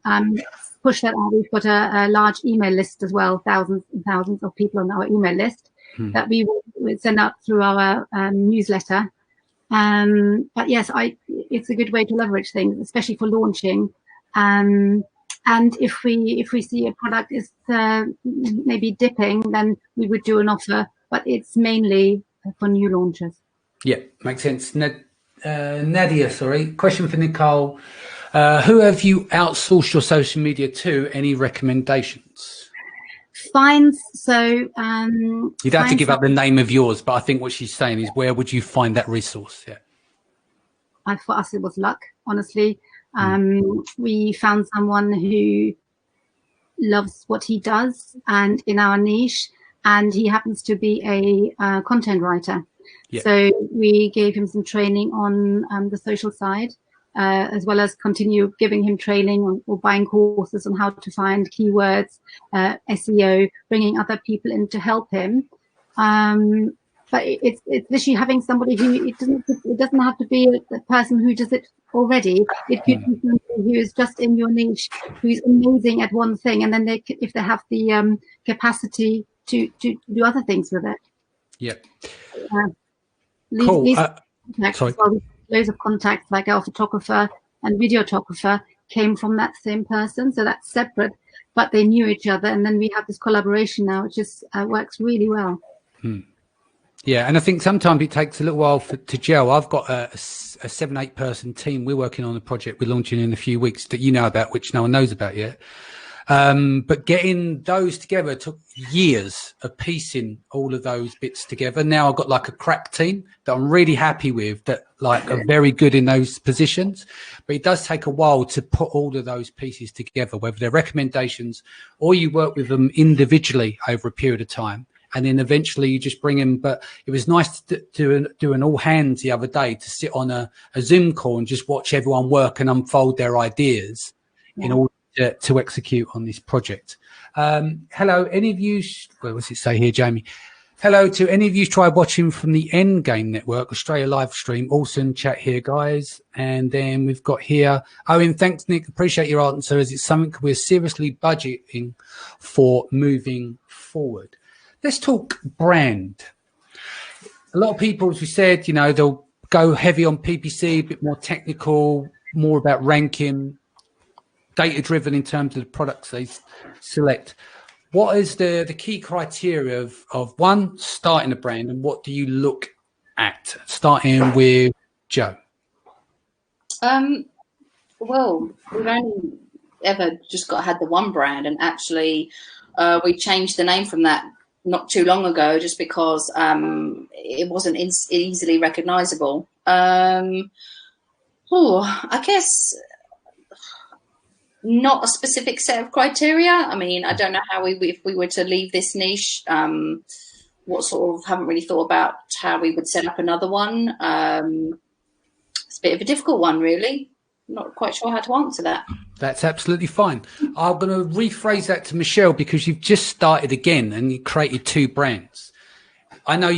push that out. We've got a large email list as well, thousands and thousands of people on our email list that we would send out through our newsletter. But yes, it's a good way to leverage things, especially for launching. And if we see a product is maybe dipping, then we would do an offer. But it's mainly for new launches. Yeah, makes sense. Nadia, question for Nicole. Who have you outsourced your social media to? Any recommendations? Finds. So you don't have to give up the name of yours, but I think what she's saying is, where would you find that resource? Yeah. For us, it was luck, honestly. We found someone who loves what he does and in our niche, and he happens to be a content writer. Yeah. So we gave him some training on the social side, as well as continue giving him training on, or buying courses on how to find keywords, SEO, bringing other people in to help him. But it's literally having somebody who it doesn't have to be a person who does it already. It could be somebody who is just in your niche, who's amazing at one thing, and then if they have the capacity to do other things with it. Yeah. Cool. Sorry. Well, loads of contacts, like our photographer and videographer came from that same person, so that's separate, but they knew each other, and then we have this collaboration now, which just works really well. Yeah, and I think sometimes it takes a little while to gel. I've got a 7-8 person team. We're working on a project we're launching in a few weeks that you know about, which no one knows about yet. But getting those together took years of piecing all of those bits together. Now I've got like a crack team that I'm really happy with, that like are very good in those positions. But it does take a while to put all of those pieces together, whether they're recommendations or you work with them individually over a period of time. And then eventually you just bring in. But it was nice to do an all hands the other day, to sit on a Zoom call and just watch everyone work and unfold their ideas in order to execute on this project. Hello, any of you, well, what's it say here, Jamie? Hello to any of you tried watching from the Endgame Network, Australia live stream. Awesome chat here, guys. And then we've got here, Owen, thanks, Nick. Appreciate your answer, as it's something we're seriously budgeting for moving forward. Let's talk brand. A lot of people, as we said, they'll go heavy on PPC, a bit more technical, more about ranking, data-driven in terms of the products they select. What is the key criteria of one, starting a brand, and what do you look at? Starting with Joe. Well, we've only ever just had the one brand, and actually we changed the name from that not too long ago, just because it wasn't easily recognizable. I guess not a specific set of criteria. I mean, I don't know how if we were to leave this niche, what sort of, haven't really thought about how we would set up another one. It's a bit of a difficult one, really. not quite sure how to answer that. That's absolutely fine. I'm going to rephrase that to Michelle, because you've just started again and you created 2 brands. I know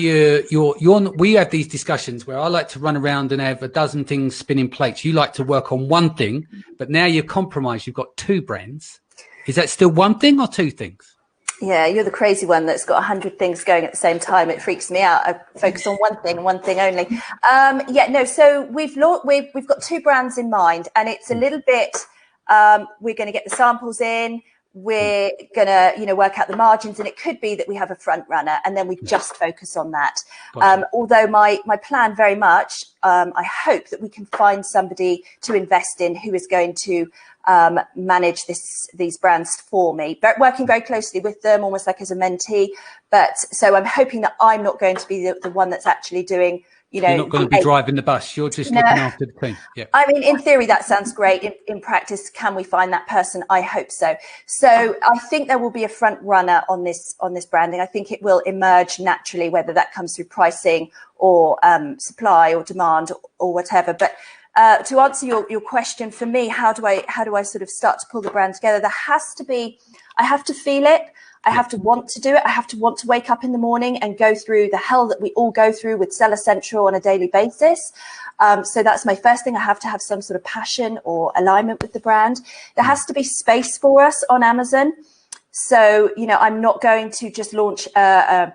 we have these discussions where I like to run around and have a dozen things spinning plates. You like to work on one thing, but now you're compromised. You've got 2 brands. Is that still one thing or 2 things? Yeah, you're the crazy one that's got 100 things going at the same time. It freaks me out. I focus on one thing and one thing only. So we've got 2 brands in mind, and it's a little bit. We're going to get the samples in. We're going to, work out the margins, and it could be that we have a front runner and then we just focus on that. Gotcha. Although my plan very much, I hope that we can find somebody to invest in who is going to manage these brands for me, but working very closely with them, almost like as a mentee. But so I'm hoping that I'm not going to be the one that's actually doing, you're not going to be driving the bus. You're just looking after the team. Yeah. I mean, in theory, that sounds great. In practice, can we find that person? I hope so. So I think there will be a front runner on this branding. I think it will emerge naturally, whether that comes through pricing or supply or demand or whatever. But to answer your question, for me, how do I sort of start to pull the brand together? I have to feel it. I have to want to do it. I have to want to wake up in the morning and go through the hell that we all go through with Seller Central on a daily basis. So that's my first thing. I have to have some sort of passion or alignment with the brand. There has to be space for us on Amazon. So, I'm not going to just launch a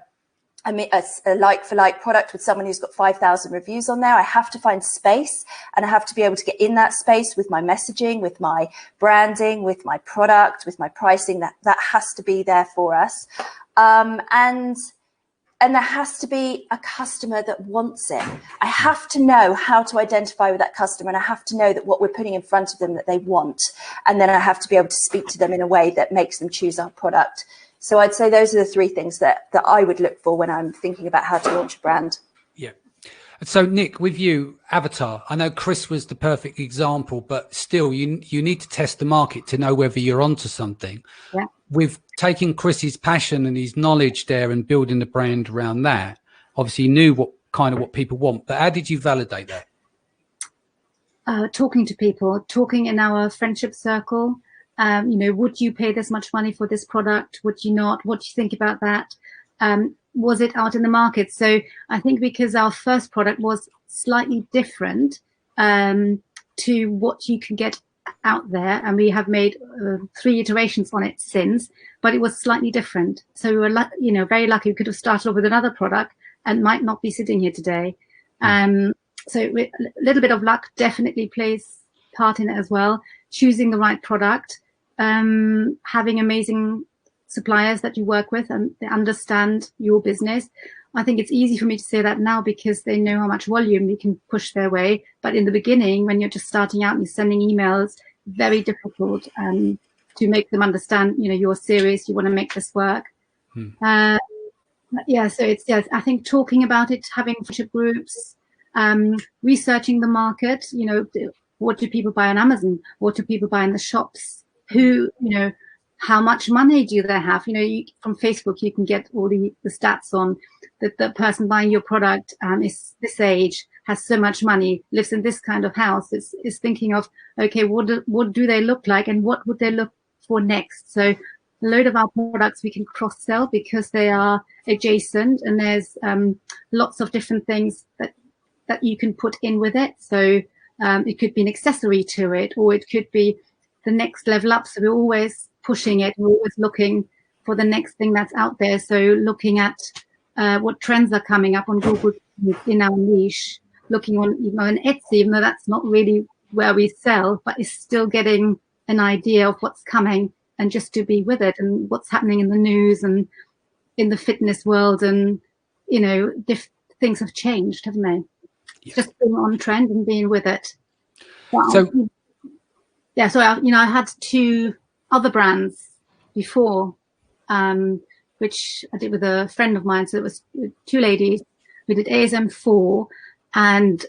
like-for-like product with someone who's got 5,000 reviews on there. I have to find space, and I have to be able to get in that space with my messaging, with my branding, with my product, with my pricing. That has to be there for us. And there has to be a customer that wants it. I have to know how to identify with that customer, and I have to know that what we're putting in front of them that they want. And then I have to be able to speak to them in a way that makes them choose our product. So I'd say those are the 3 things that I would look for when I'm thinking about how to launch a brand. Yeah. So Nick, with you, Avatar, I know Chris was the perfect example, but still you need to test the market to know whether you're onto something. Yeah. With taking Chris's passion and his knowledge there and building the brand around that, obviously you knew what people want, but how did you validate that? Talking to people, talking in our friendship circle. Would you pay this much money for this product? Would you not? What do you think about that? Was it out in the market? So I think because our first product was slightly different to what you can get out there, and we have made 3 iterations on it since, but it was slightly different. So we were, very lucky. We could have started off with another product and might not be sitting here today. So a little bit of luck definitely plays part in it as well. Choosing the right product. Having amazing suppliers that you work with and they understand your business. I think it's easy for me to say that now because they know how much volume we can push their way. But in the beginning, when you're just starting out and you're sending emails, very difficult to make them understand, you're serious, you want to make this work. So I think talking about it, having friendship groups, researching the market, what do people buy on Amazon? What do people buy in the shops? Who, how much money do they have? From Facebook, you can get all the stats on that the person buying your product is this age, has so much money, lives in this kind of house, is thinking of, okay, what do they look like and what would they look for next? So a load of our products we can cross-sell because they are adjacent, and there's lots of different things that you can put in with it. So it could be an accessory to it, or it could be the next level up. So we're always pushing it. We're always looking for the next thing that's out there. So looking at what trends are coming up on Google in our niche, looking on Etsy, even though that's not really where we sell, but it's still getting an idea of what's coming and just to be with it and what's happening in the news and in the fitness world. And, things have changed, haven't they? Yeah. Just being on trend and being with it. Wow. So I had 2 other brands before, which I did with a friend of mine. So it was 2 ladies. We did ASM4, and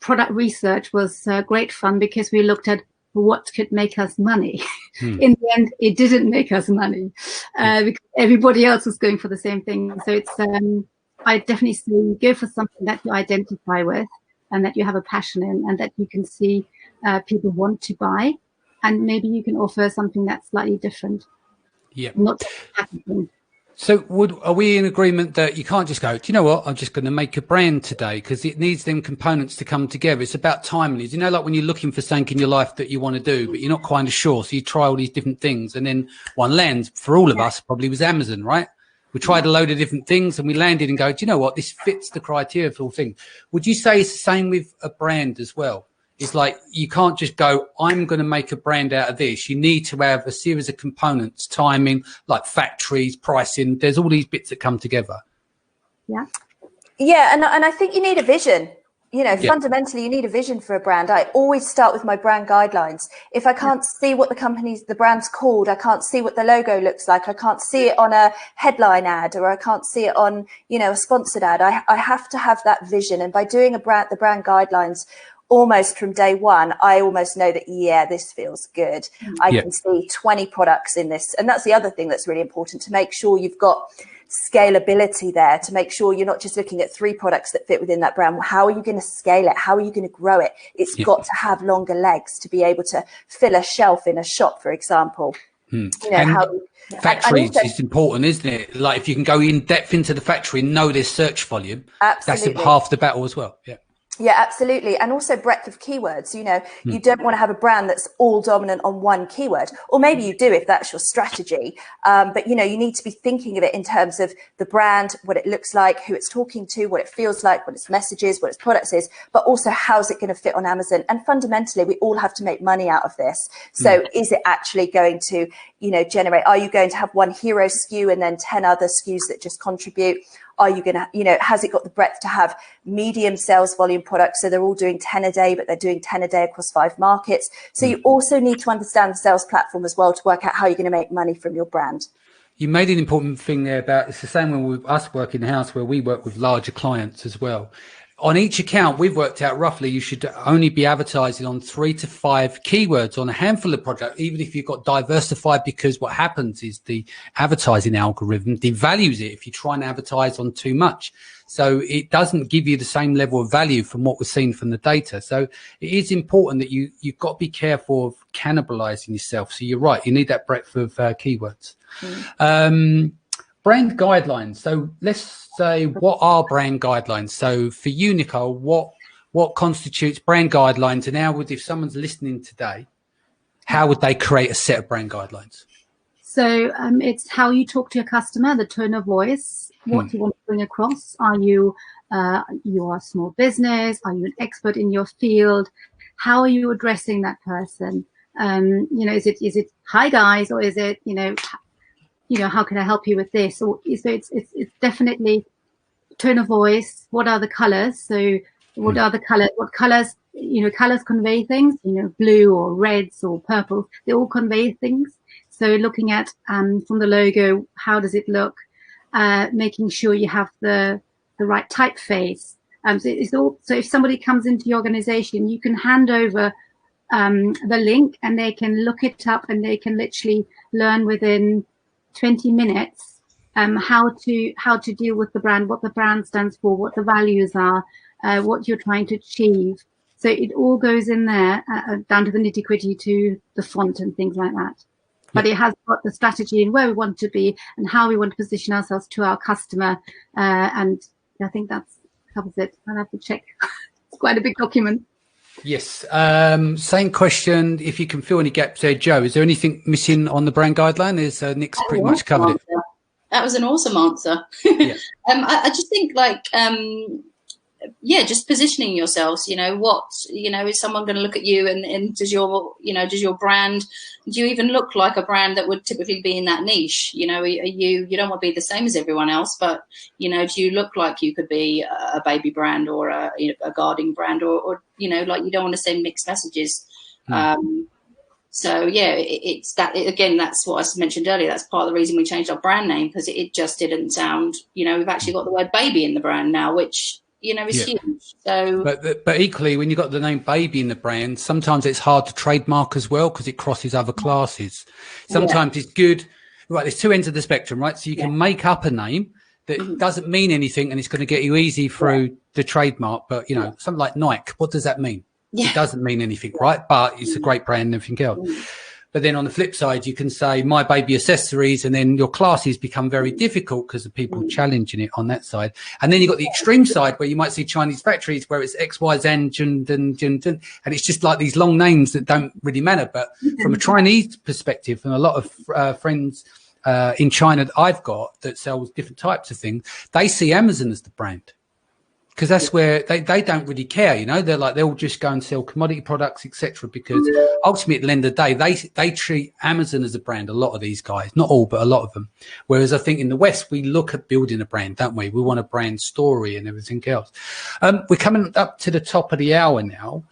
product research was great fun because we looked at what could make us money. In the end, it didn't make us money because everybody else was going for the same thing. So it's I definitely say go for something that you identify with and that you have a passion in and that you can see people want to buy, and maybe you can offer something that's slightly different. Yeah. Not packaging. So are we in agreement that you can't just go, do you know what, I'm just going to make a brand today, because it needs them components to come together. It's about timing. You know, like when you're looking for something in your life that you want to do, but you're not kind of sure. So you try all these different things, and then one lands. For all of us, probably was Amazon, right? We tried a load of different things and we landed and go, do you know what, this fits the criteria for all things. Would you say it's the same with a brand as well? It's like, you can't just go, I'm going to make a brand out of this. You need to have a series of components, timing, like factories, pricing. There's all these bits that come together. Yeah. Yeah. And I think you need a vision. You know, fundamentally, you need a vision for a brand. I always start with my brand guidelines. If I can't see what the brand's called, I can't see what the logo looks like, I can't see it on a headline ad, or I can't see it on, you know, a sponsored ad. I have to have that vision. And by doing the brand guidelines almost from day one, I almost know that, yeah, this feels good. I can see 20 products in this. And that's the other thing that's really important, to make sure you've got scalability there, to make sure you're not just looking at 3 products that fit within that brand. How are you going to scale it? How are you going to grow it? It's got to have longer legs to be able to fill a shelf in a shop, for example. You know, factories is important, isn't it? Like, if you can go in depth into the factory and know there's search volume, absolutely, that's half the battle as well. Yeah, absolutely. And also breadth of keywords. You know, you don't want to have a brand that's all dominant on one keyword, or maybe you do if that's your strategy. But, you know, you need to be thinking of it in terms of the brand, what it looks like, who it's talking to, what it feels like, what its message is, what its products is, but also how's it going to fit on Amazon? And fundamentally, we all have to make money out of this. So is it actually going to, you know, generate, are you going to have one hero SKU and then 10 other SKUs that just contribute? Are you going to, you know, has it got the breadth to have medium sales volume products? So they're all doing 10 a day, but they're doing 10 a day across 5 markets. So you also need to understand the sales platform as well to work out how you're going to make money from your brand. You made an important thing there about, it's the same when with us work in the house, where we work with larger clients as well. On each account, we've worked out roughly you should only be advertising on 3 to 5 keywords on a handful of products, even if you've got diversified, because what happens is the advertising algorithm devalues it if you try and advertise on too much. So it doesn't give you the same level of value from what we're seeing from the data. So it is important that you've got to be careful of cannibalizing yourself. So you're right, you need that breadth of keywords. Brand guidelines. So let's say, what are brand guidelines? So for you, Nicole, what constitutes brand guidelines? And how would, if someone's listening today, how would they create a set of brand guidelines? So it's how you talk to your customer, the tone of voice, what you want to bring across. Are you are a small business? Are you an expert in your field? How are you addressing that person? You know, is it hi guys, or is it, you know, how can I help you with this? Or so it's definitely tone of voice. What are the colors? So what colors, you know, colors convey things, you know, blue or reds or purple, they all convey things. So looking at, from the logo, how does it look? Making sure you have the right typeface. So if somebody comes into your organization, you can hand over the link and they can look it up and they can literally learn within 20 minutes how to deal with the brand, what the brand stands for, what the values are, what you're trying to achieve. So it all goes in there, down to the nitty-gritty, to the font and things like that. But it has got the strategy and where we want to be and how we want to position ourselves to our customer. And I think that covers it. I'll have to check. It's quite a big document. Yes. Same question. If you can fill any gaps there, Joe, is there anything missing on the brand guideline? Is Nick's pretty much covered it? That was an awesome answer. I just think, like, just positioning yourselves, you know, is someone going to look at you and does your brand, do you even look like a brand that would typically be in that niche? You know, you don't want to be the same as everyone else, but, you know, do you look like you could be a baby brand or a gardening brand or, you know, like, you don't want to send mixed messages. So yeah, it's that, again, that's what I mentioned earlier. That's part of the reason we changed our brand name, because it just didn't sound, you know, we've actually got the word baby in the brand now, which, you know, is huge. So, but equally, when you've got the name baby in the brand, sometimes it's hard to trademark as well, because it crosses other classes. Sometimes it's good. Right, there's 2 ends of the spectrum, right? So you can make up a name that doesn't mean anything, and it's going to get you easy through the trademark. But, you know, something like Nike, what does that mean? It doesn't mean anything, right? But it's a great brand and everything else. But then on the flip side, you can say My Baby Accessories, and then your classes become very difficult because of people challenging it on that side. And then you've got the extreme side where you might see Chinese factories where it's X, Y, Z, and it's just like these long names that don't really matter. But from a Chinese perspective, and a lot of friends in China that I've got that sells different types of things, they see Amazon as the brand. Because that's where they don't really care, you know. They'll just go and sell commodity products, etc. Because ultimately, at the end of the day, they treat Amazon as a brand. A lot of these guys, not all, but a lot of them. Whereas I think in the West, we look at building a brand, don't we? We want a brand story and everything else. We're coming up to the top of the hour now.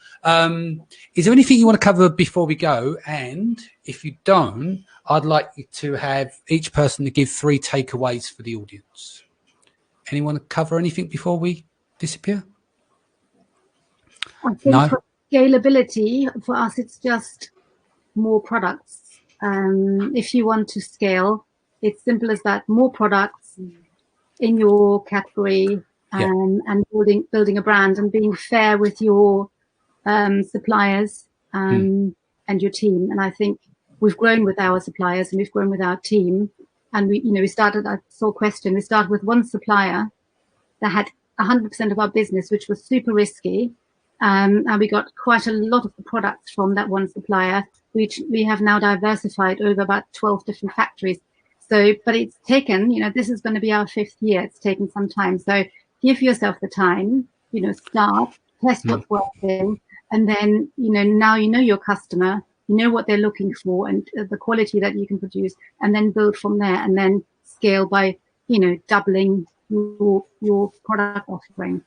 Is there anything you want to cover before we go? And if you don't, I'd like you to have each person to give 3 takeaways for the audience. Anyone cover anything before we disappear? I think for scalability, for us, it's just more products. If you want to scale, it's simple as that. More products in your category, and building a brand and being fair with your suppliers and your team. And I think we've grown with our suppliers and we've grown with our team. And we started, I saw a question, we started with one supplier that had 100% of our business, which was super risky. And we got quite a lot of the products from that one supplier, which we have now diversified over about 12 different factories. So, but it's taken, this is going to be our 5th year. It's taken some time. So give yourself the time, start, test what's working. And then, now you know your customer, you know what they're looking for and the quality that you can produce, and then build from there and then scale by, doubling your product offering.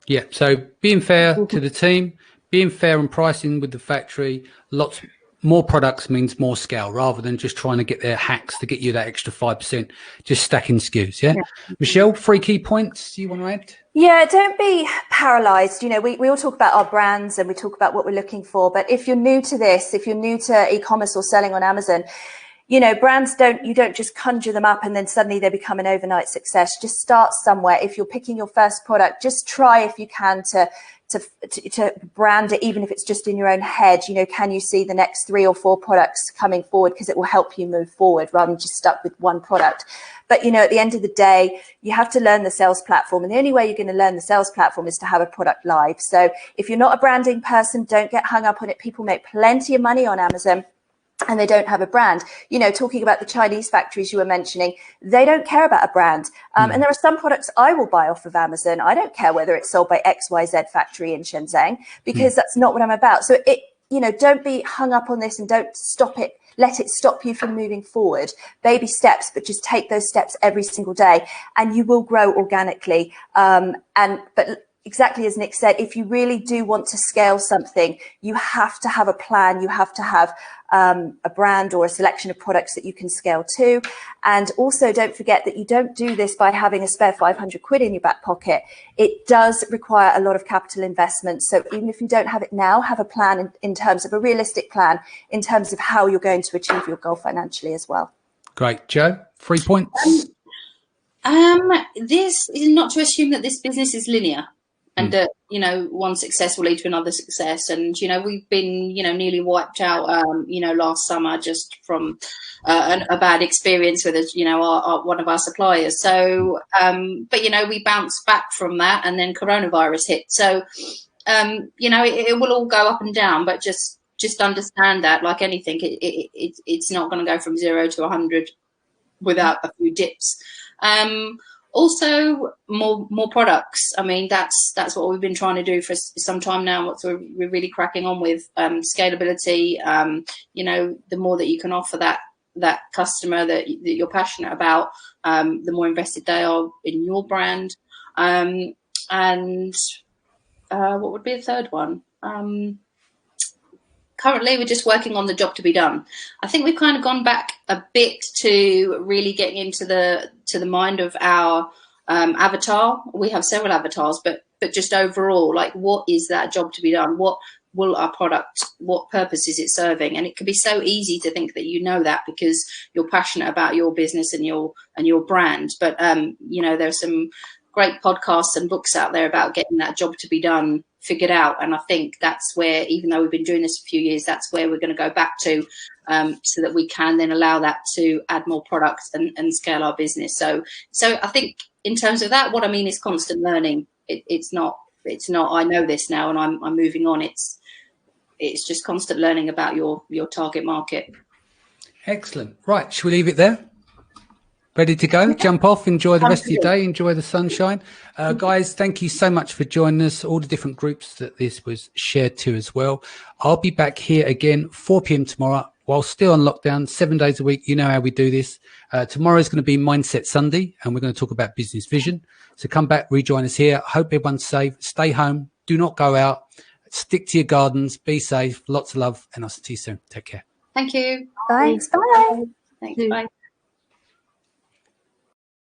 Yeah, so being fair to the team, being fair on pricing with the factory, lots more products means more scale rather than just trying to get their hacks to get you that extra 5%, just stacking SKUs. Yeah. Michelle, 3 key points you want to add? Yeah, don't be paralyzed. We all talk about our brands and we talk about what we're looking for. But if you're new to this, if you're new to e-commerce or selling on Amazon, brands you don't just conjure them up and then suddenly they become an overnight success. Just start somewhere. If you're picking your first product, just try if you can to brand it, even if it's just in your own head. Can you see the next 3 or 4 products coming forward? Because it will help you move forward rather than just stuck with one product. But, at the end of the day, you have to learn the sales platform. And the only way you're going to learn the sales platform is to have a product live. So if you're not a branding person, don't get hung up on it. People make plenty of money on Amazon and they don't have a brand. Talking about the Chinese factories you were mentioning, they don't care about a brand. And there are some products I will buy off of Amazon. I don't care whether it's sold by XYZ factory in Shenzhen, because that's not what I'm about. So don't be hung up on this and don't let it stop you from moving forward. Baby steps, but just take those steps every single day and you will grow organically. But exactly as Nick said, if you really do want to scale something, you have to have a plan. You have to have a brand or a selection of products that you can scale to. And also don't forget that you don't do this by having a spare 500 quid in your back pocket. It does require a lot of capital investment. So even if you don't have it now, have a plan in terms of a realistic plan in terms of how you're going to achieve your goal financially as well. Great. Joe, 3 points. This is not to assume that this business is linear. And that, one success will lead to another success. And, we've been, nearly wiped out, last summer just from a bad experience with, one of our suppliers. So, but, we bounced back from that and then coronavirus hit. So, it will all go up and down, but just understand that, like anything, it's not going to go from 0 to 100 without a few dips. Also, more products. I mean, that's what we've been trying to do for some time now. What we're really cracking on with scalability. The more that you can offer that customer that you're passionate about, the more invested they are in your brand. And what would be the third one? Currently, we're just working on the job to be done. I think we've kind of gone back a bit to really getting into the mind of our avatar. We have several avatars, but just overall, like, what is that job to be done? What will our product, what purpose is it serving? And it can be so easy to think that that because you're passionate about your business and your brand. But there's some great podcasts and books out there about getting that job to be done figured out. And I think that's where, even though we've been doing this a few years, that's where we're going to go back to, so that we can then allow that to add more products and scale our business. So I think in terms of that, what I mean is constant learning. It's not, I know this now and I'm moving on. It's just constant learning about your target market. Excellent. Right. Shall we leave it there? Ready to go? Jump off, enjoy the rest of your day, enjoy the sunshine. Guys, thank you so much for joining us, all the different groups that this was shared to as well. I'll be back here again, 4 p.m. tomorrow, while still on lockdown, 7 days a week. You know how we do this. Tomorrow is going to be Mindset Sunday, and we're going to talk about business vision. So come back, rejoin us here. Hope everyone's safe. Stay home. Do not go out. Stick to your gardens. Be safe. Lots of love, and I'll see you soon. Take care. Thank you. Thanks. Bye. Thanks. Bye.